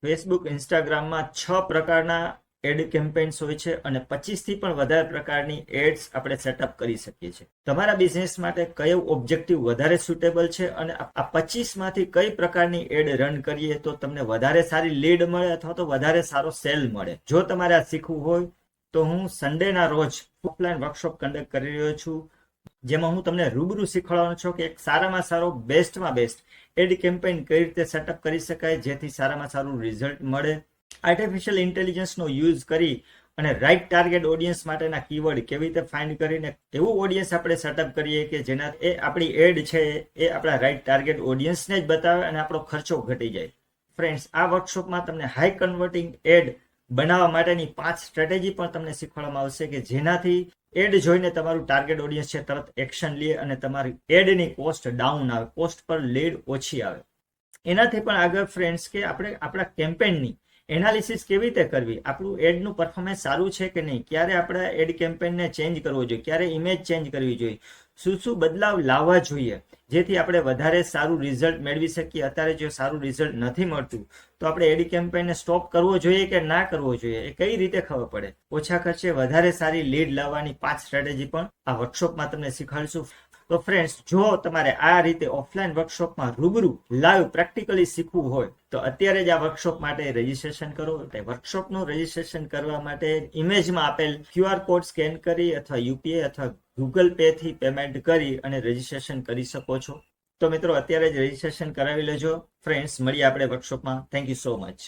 Facebook ઇન્સ્ટાગ્રામમાં 6 પ્રકારના add campaigns હોય છે અને 25 થી પણ વધારે પ્રકારની એડ્સ આપણે સેટઅપ કરી શકીએ છીએ. તમારા બિઝનેસ માટે કયો ઓબ્જેક્ટિવ વધારે સુટેબલ છે અને આ 25 માંથી કઈ પ્રકારની એડ રન કરીએ તો તમને વધારે સારી લીડ મળે અથવા તો વધારે સારો સેલ મળે. જો તમારે આ શીખવું હોય તો હું સન્ડેના રોજ ઓફલાઈન વર્કશોપ કન્ડક્ટ કરી રહ્યો છું, જેમાં હું તમને રૂબરૂ શીખવાડવાનો છું કે એક સારામાં સારો બેસ્ટમાં બેસ્ટ એડ કેમ્પેઇન કઈ રીતે સેટઅપ કરી શકાય જેથી સારામાં સારું રિઝલ્ટ મળે. આર્ટિફિશિયલ ઇન્ટેલિજન્સનો યુઝ કરી અને રાઇટ ટાર્ગેટ ઓડિયન્સ માટેના કીવર્ડ કેવી રીતે ફાઇન્ડ કરીને એવું ઓડિયન્સ આપણે સેટઅપ કરીએ કે જેના એ આપણી એડ છે એ આપણા રાઇટ ટાર્ગેટ ઓડિયન્સને જ બતાવે અને આપણો ખર્ચો ઘટી જાય. ફ્રેન્ડ્સ, આ વર્કશોપમાં તમને હાઈ કન્વર્ટિંગ એડ બનાવવા માટેની 5 સ્ટ્રેટેજી પણ તમને શીખવાડવામાં આવશે કે જેનાથી એડ જોઈને તમારું ટાર્ગેટ ઓડિયન્સ છે તરત એક્શન લે અને તમારી એડની કોસ્ટ ડાઉન આવે, કોસ્ટ પર લીડ ઓછી આવે. એનાથી પણ આગળ ફ્રેન્ડ્સ કે આપણે આપણા કેમ્પેનની એનાલિસિસ કેવી રીતે કરવી, આપણું એડનું પરફોર્મન્સ સારું છે કે નહીં, ક્યારે આપણે એડ કેમ્પેનને ચેન્જ કરવો જોઈએ, ક્યારે ઇમેજ ચેન્જ કરવી જોઈએ, શું શું બદલાવ લાવવા જોઈએ જેથી આપણે વધારે સારું રિઝલ્ટ મેળવી શકીએ. અત્યારે જો સારું રિઝલ્ટ નથી મળતું તો આપણે એડ કેમ્પેનને સ્ટોપ કરવો જોઈએ કે ના કરવો જોઈએ, એ કઈ રીતે ખબર પડે. ઓછા ખર્ચે વધારે સારી લીડ લાવવાની 5 સ્ટ્રેટેજી પણ આ વર્કશોપમાં તમને શીખવાડીશું. તો ફ્રેન્ડ્સ, જો તમારે આ રીતે ઓફલાઈન વર્કશોપમાં રૂબરૂ લાઈવ પ્રેક્ટિકલી શીખવું હોય તો અત્યારે જ આ વર્કશોપ માટે રજીસ્ટ્રેશન કરો. વર્કશોપનું રજીસ્ટ્રેશન કરવા માટે ઇમેજમાં આપેલ QR કોડ સ્કેન કરી અથવા UPI અથવા Google Pay થી પેમેન્ટ કરી અને રજીસ્ટ્રેશન કરી શકો છો. તો મિત્રો, અત્યારે જ રજીસ્ટ્રેશન કરાવી લેજો. ફ્રેન્ડ્સ, મળીએ આપણે વર્કશોપમાં. Thank you so much.